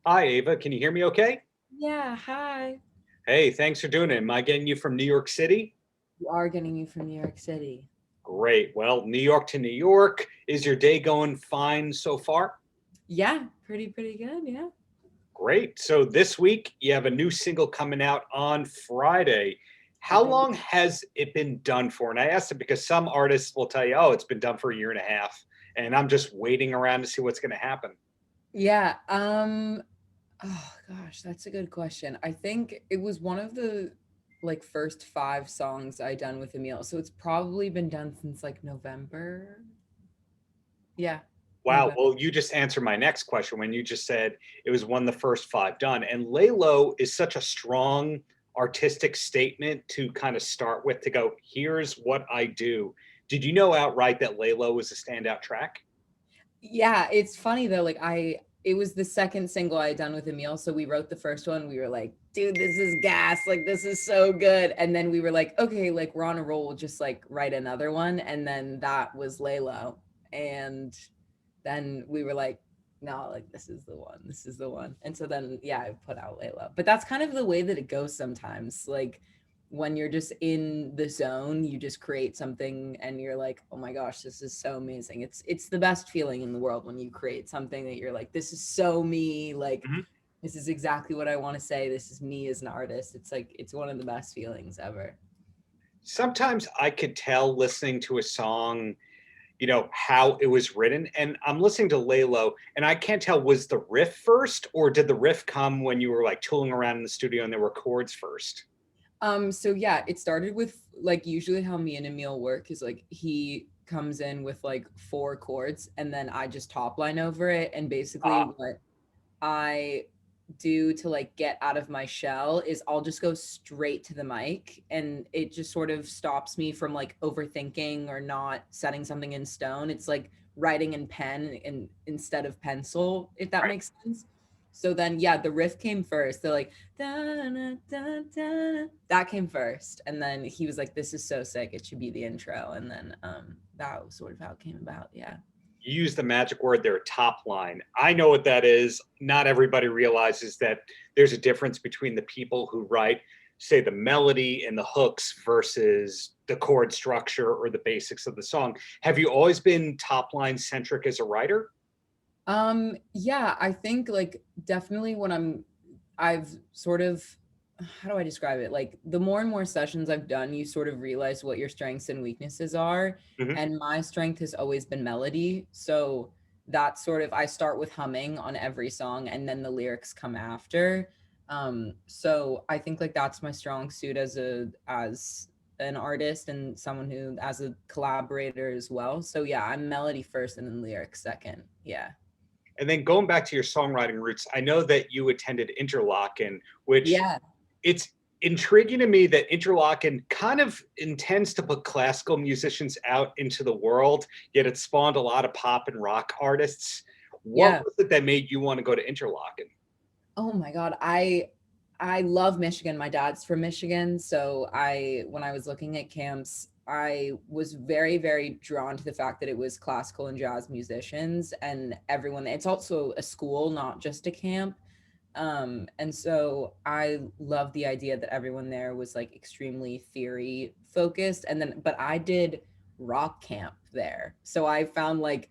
Hi, Ava. Can you hear me okay? Yeah, hi. Hey, thanks for doing it. Am I getting you from New York City? You are getting me from New York City. Great. Well, New York to New York. Is your day going fine so far? Yeah, pretty good, yeah. Great. So this week you have a new single coming out on Friday. We How do. long has it been done for? And I asked it because some artists will tell you, oh, it's been done for a year and a half. And I'm just waiting around to see what's going to happen. Yeah, oh gosh, that's a good question. I think it was one of the like first five songs I done with Emil. So it's probably been done since like November. Yeah, Wow. November. Well, you just answered my next question when you just said it was one of the first five done. And Laylo is such a strong artistic statement to kind of start with to go, here's what I do. Did you know outright that Laylo was a standout track? Yeah, it's funny though, like it was the second single I had done with Emil. So we wrote the first one. We were like, dude, this is gas. Like, this is so good. And then we were like, okay, like we're on a roll. We'll just like write another one. And then that was Laylo. And then we were like, no, like this is the one. This is the one. And so then, yeah, I put out Laylo. But that's kind of the way that it goes sometimes. Like, when you're just in the zone, you just create something and you're like, oh my gosh, this is so amazing. It's the best feeling in the world when you create something that you're like, this is so me, like Mhm. this is exactly what I want to say. This is me as an artist. It's like it's one of the best feelings ever. Sometimes I could tell listening to a song, how it was written. And I'm listening to Laylo, and I can't tell, was the riff first, or did the riff come when you were like tooling around in the studio and there were chords first? So yeah, it started with like usually how me and Emil work is like he comes in with like four chords and then I just top line over it. And basically Ah, what I do to like get out of my shell is I'll just go straight to the mic and it just sort of stops me from like overthinking or not setting something in stone. It's like writing in pen and instead of pencil, if that right. makes sense. So then yeah, the riff came first. They're like da, da, da, da. That came first. And then he was like, this is so sick. It should be the intro. And then that was sort of how it came about. Yeah. You use the magic word there, top line. I know what that is. Not everybody realizes that there's a difference between the people who write, say, the melody and the hooks versus the chord structure or the basics of the song. Have you always been top line centric as a writer? Yeah, I think like definitely when I've sort of, how do I describe it? Like the more and more sessions I've done, you sort of realize what your strengths and weaknesses are. Mm-hmm. And my strength has always been melody. So that's sort of, I start with humming on every song and then the lyrics come after. So I think like that's my strong suit as an artist and someone who as a collaborator as well. So yeah, I'm melody first and then lyrics second. Yeah. And then going back to your songwriting roots, I know that you attended Interlochen, which Yeah. it's intriguing to me that Interlochen kind of intends to put classical musicians out into the world, yet it spawned a lot of pop and rock artists. What Yeah. was it that made you want to go to Interlochen? Oh my God. I love Michigan. My dad's from Michigan. So I when I was looking at camps, I was very drawn to the fact that it was classical and jazz musicians and everyone. It's also a school, not just a camp. And so I love the idea that everyone there was like extremely theory focused. And then, but I did rock camp there. So I found like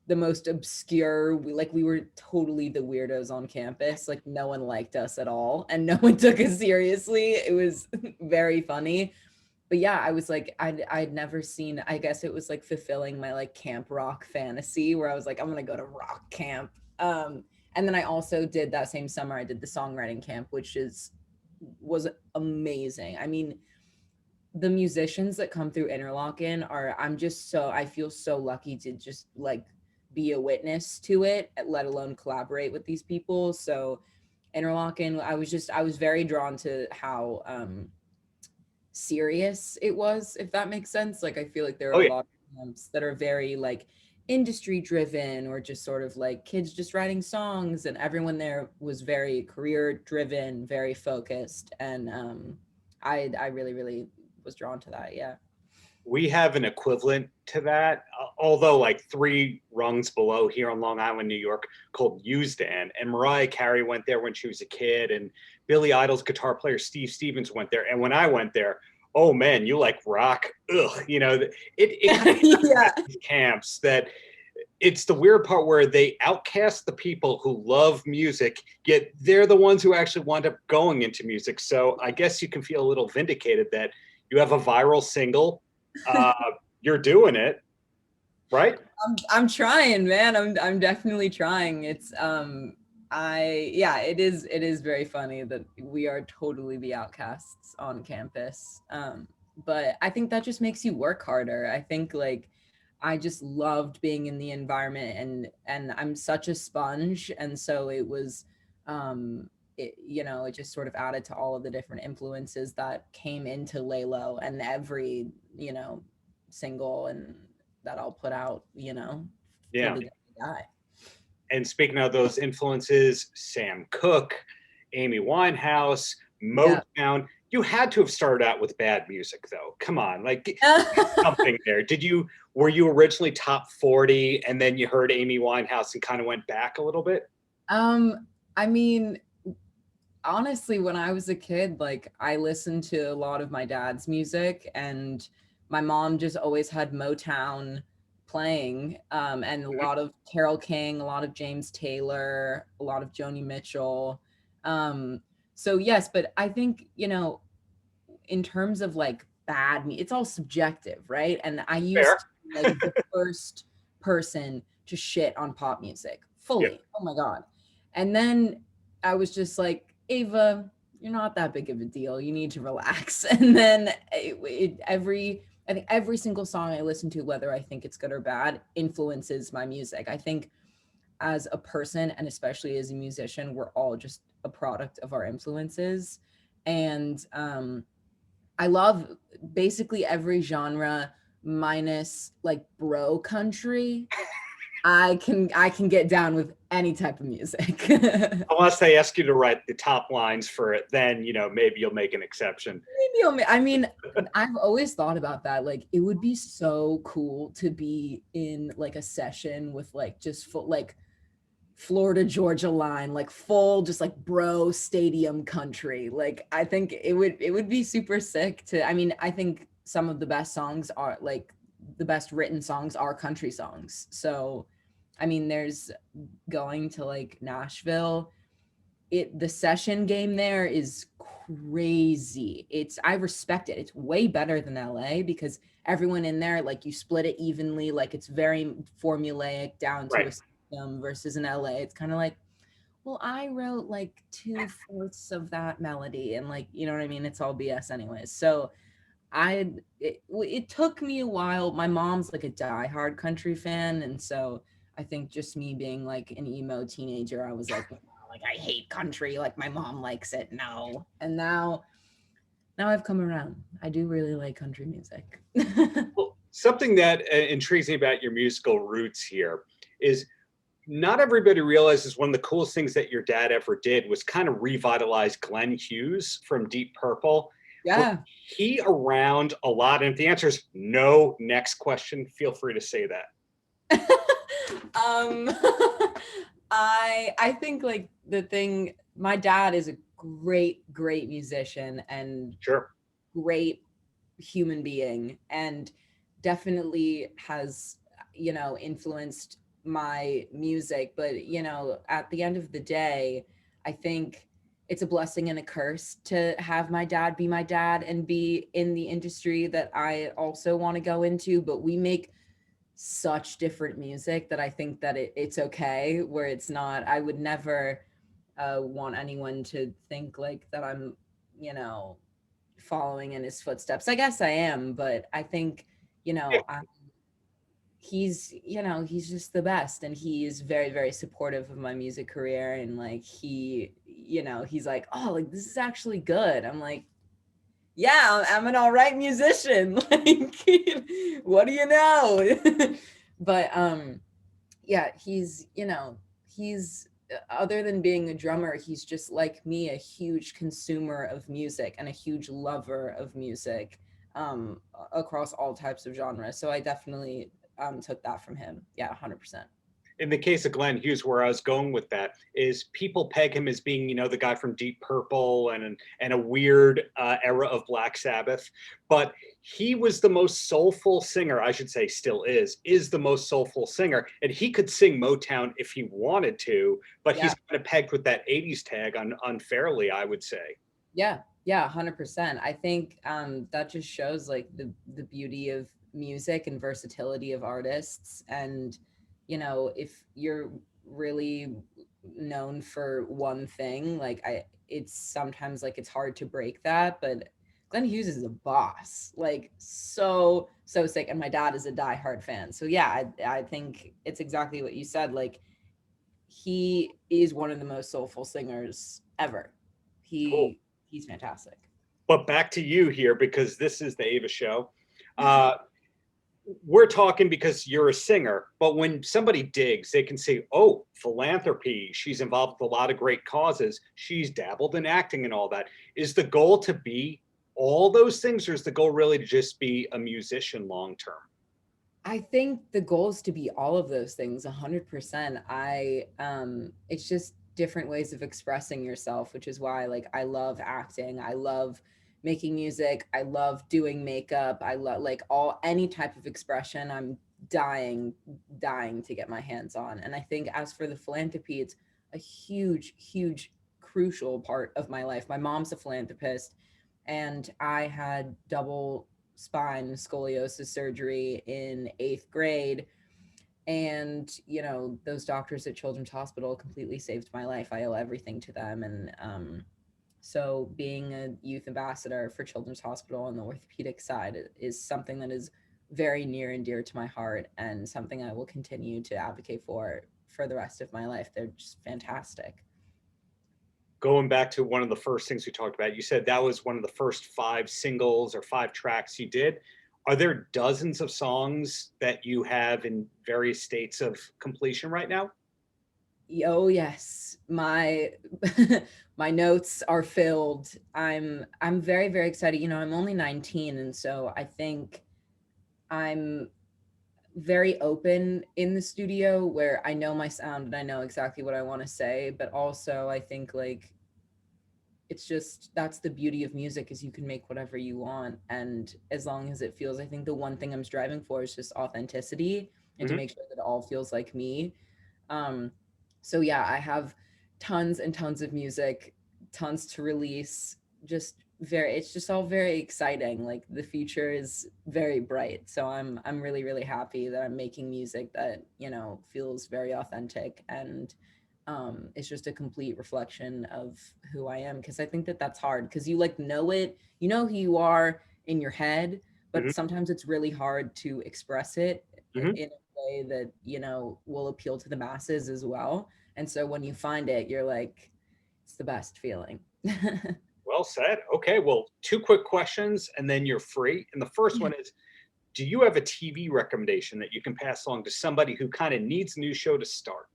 the most obscure, we were totally the weirdos on campus. Like no one liked us at all and no one took us seriously. It was very funny. But yeah, I was like, I'd never seen, I guess it was like fulfilling my like camp rock fantasy where I was like, I'm gonna go to rock camp. And then I also did that same summer, I did the songwriting camp, which was amazing. I mean, the musicians that come through Interlochen are, I feel so lucky to just like be a witness to it, let alone collaborate with these people. So Interlochen, I was very drawn to how serious it was, if that makes sense. Like I feel like there are Oh, a yeah. lot of camps that are very like industry driven or just sort of like kids just writing songs, and everyone there was very career driven, very focused. And I really was drawn to that. Yeah. We have an equivalent to that, although like 3 rungs below here on Long Island, New York, called Usedan. And Mariah Carey went there when she was a kid, and Billy Idol's guitar player Steve Stevens went there. And when I went there, oh man, you like rock? Ugh, it kind of Yeah. these camps that it's the weird part where they outcast the people who love music, yet they're the ones who actually wind up going into music. So I guess you can feel a little vindicated that you have a viral single, uh, you're doing it, right? I'm trying, man. I'm definitely trying. It's it is very funny that we are totally the outcasts on campus. But I think that just makes you work harder. I think like I just loved being in the environment, and I'm such a sponge, and so it was it just sort of added to all of the different influences that came into Lay Low and every, single and that I'll put out, Yeah. till the day I die. And speaking of those influences, Sam Cooke, Amy Winehouse, Motown. You had to have started out with bad music, though. Come on, like something there. Were you originally top 40, and then you heard Amy Winehouse and kind of went back a little bit? I mean, honestly, when I was a kid, like I listened to a lot of my dad's music, and my mom just always had Motown playing, and a lot of Carole King, a lot of James Taylor, a lot of Joni Mitchell. So yes, but I think, in terms of like it's all subjective, right? And I used Fair. to be like the first person to shit on pop music fully. Yeah. Oh my God. And then I was just like, Ava, you're not that big of a deal. You need to relax. And then I think every single song I listen to, whether I think it's good or bad, influences my music. I think as a person, and especially as a musician, we're all just a product of our influences. And I love basically every genre minus like bro country. I can get down with any type of music. Unless they ask you to write the top lines for it, then maybe you'll make an exception. I mean, I've always thought about that. Like, it would be so cool to be in like a session with like just full, like Florida Georgia line, like full, just like bro stadium country. Like, I think it would be super sick to. I mean, I think some of the best songs are like the best written songs are country songs. So, I mean, there's going to like Nashville. The session game there is crazy. I respect it. It's way better than LA because everyone in there, like you split it evenly, like it's very formulaic down to a system versus in LA. It's kind of like, well, I wrote like 2/4 of that melody and like, you know what I mean? It's all BS anyways. So it took me a while. My mom's like a diehard country fan. And so I think just me being like an emo teenager, I was like I hate country, like my mom likes it. No. And now I've come around. I do really like country music. Well, something that intrigues me about your musical roots here is not everybody realizes one of the coolest things that your dad ever did was kind of revitalize Glenn Hughes from Deep Purple. Yeah. Was he around a lot? And if the answer is no, next question, feel free to say that. I think like the thing, my dad is a great musician and Sure. great human being, and definitely has, influenced my music. But, at the end of the day, I think it's a blessing and a curse to have my dad be my dad and be in the industry that I also want to go into. But we make such different music that I think that it's okay where it's not. I would never want anyone to think like that I'm, following in his footsteps. I guess I am, but I think, he's just the best, and he is very, very supportive of my music career. And like he's like, oh, like this is actually good. I'm like, yeah, I'm an all right musician. Like, what do you know? But yeah, he's other than being a drummer, he's just like me, a huge consumer of music and a huge lover of music. across all types of genres. So I definitely took that from him. Yeah, 100%. In the case of Glenn Hughes, where I was going with that is people peg him as being, the guy from Deep Purple and a weird era of Black Sabbath, but he was the most soulful singer. I should say, still is the most soulful singer, and he could sing Motown if he wanted to, but Yeah. he's kind of pegged with that '80s tag unfairly, I would say. Yeah, 100%. I think that just shows like the beauty of music and versatility of artists. And if you're really known for one thing, like it's sometimes like it's hard to break that. But Glenn Hughes is a boss, like so sick. And my dad is a diehard fan. So yeah, I think it's exactly what you said. Like he is one of the most soulful singers ever. Cool. He's fantastic. But back to you here, because this is the Ava show. We're talking because you're a singer, but when somebody digs, they can say, oh, philanthropy, she's involved with a lot of great causes, she's dabbled in acting and all that. Is the goal to be all those things, or is the goal really to just be a musician long term? I think the goal is to be all of those things 100%. It's just different ways of expressing yourself, which is why like I love acting. I love making music. I love doing makeup. I love like any type of expression. I'm dying to get my hands on. And I think as for the philanthropy, it's a huge crucial part of my life. My mom's a philanthropist, and I had double spine scoliosis surgery in 8th grade. And those doctors at Children's Hospital completely saved my life. I owe everything to them. And so being a youth ambassador for Children's Hospital on the orthopedic side is something that is very near and dear to my heart, and something I will continue to advocate for the rest of my life. They're just fantastic. Going back to one of the first things we talked about, you said that was one of the first 5 singles or 5 tracks you did. Are there dozens of songs that you have in various states of completion right now? Oh yes, my my notes are filled. I'm very excited. I'm only 19, and so I think I'm very open in the studio, where I know my sound and I know exactly what I want to say. But also I think like it's just, that's the beauty of music, is you can make whatever you want, and as long as it feels, I think the one thing I'm striving for is just authenticity, and to make sure that it all feels like me. So yeah, I have tons and tons of music, tons to release. It's just all very exciting. Like the future is very bright. So I'm really happy that I'm making music that, feels very authentic, and it's just a complete reflection of who I am. Cause I think that that's hard, because you like know it, you know who you are in your head, but sometimes it's really hard to express it in a way that, will appeal to the masses as well. And so when you find it, you're like, it's the best feeling. Well said. Okay, well, 2 quick questions and then you're free. And the first one is, do you have a TV recommendation that you can pass along to somebody who kind of needs a new show to start?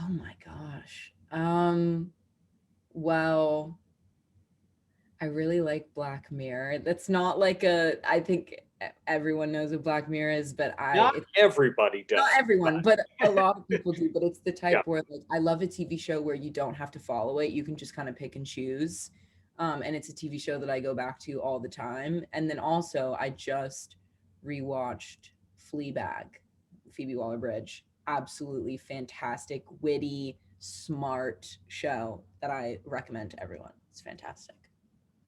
Oh my gosh. Well, I really like Black Mirror. That's not like I think everyone knows what Black Mirror is, but Not everybody does. not everyone, but a lot of people do. But it's the type Yeah. where like I love a TV show where you don't have to follow it. You can just kind of pick and choose. And it's a TV show that I go back to all the time. And then also I just rewatched Fleabag, Phoebe Waller-Bridge. Absolutely fantastic, witty, smart show that I recommend to everyone. It's fantastic.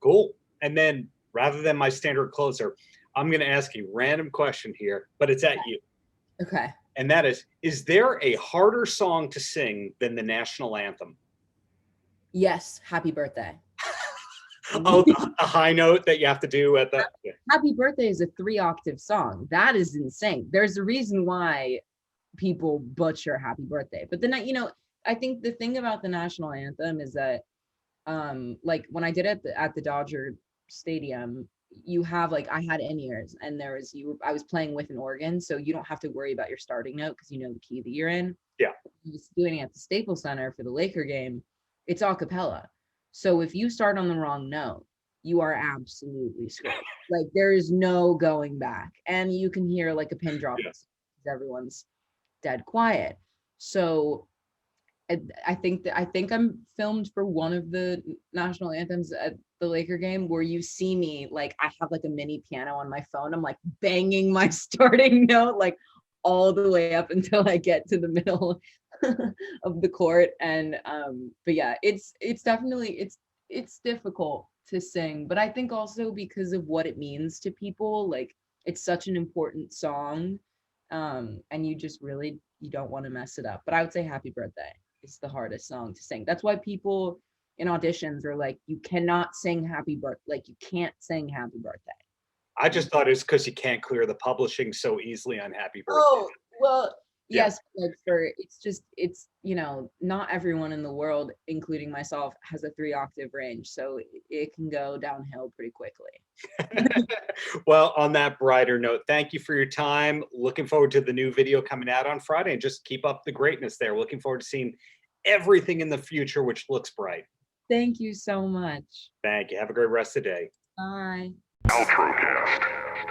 Cool. And then rather than my standard closer, I'm going to ask you a random question here, but it's at you. Okay. And that is there a harder song to sing than the national anthem? Yes. Happy birthday. Oh, a high note that you have to do at the. Happy birthday is a 3-octave song. That is insane. There's a reason why people butcher happy birthday. But then, I think the thing about the national anthem is that, like when I did it at the Dodger Stadium, you have like, I had in-ears, and I was playing with an organ, so you don't have to worry about your starting note because you know the key that you're in. Yeah. Just doing it at the Staples Center for the Laker game, it's a cappella. So if you start on the wrong note, you are absolutely screwed. Like there is no going back. And you can hear like a pin drop because everyone's dead quiet. So I think I'm filmed for one of the national anthems at the Laker game where you see me, like I have like a mini piano on my phone. I'm like banging my starting note like all the way up until I get to the middle of the court. And but yeah, it's definitely it's difficult to sing, but I think also because of what it means to people, like it's such an important song. And you just really you don't want to mess it up. But I would say Happy Birthday is the hardest song to sing. That's why people in auditions are like, you cannot sing Happy Birthday. Like you can't sing Happy Birthday. I just thought it's because you can't clear the publishing so easily on Happy Birthday. Oh, well, Yeah. yes, like it's you know, not everyone in the world, including myself, has a 3-octave range, so it can go downhill pretty quickly. Well, on that brighter note, thank you for your time. Looking forward to the new video coming out on Friday, and just keep up the greatness there. Looking forward to seeing everything in the future, which looks bright. Thank you so much. Thank you. Have a great rest of the day. Bye. Paltrocast.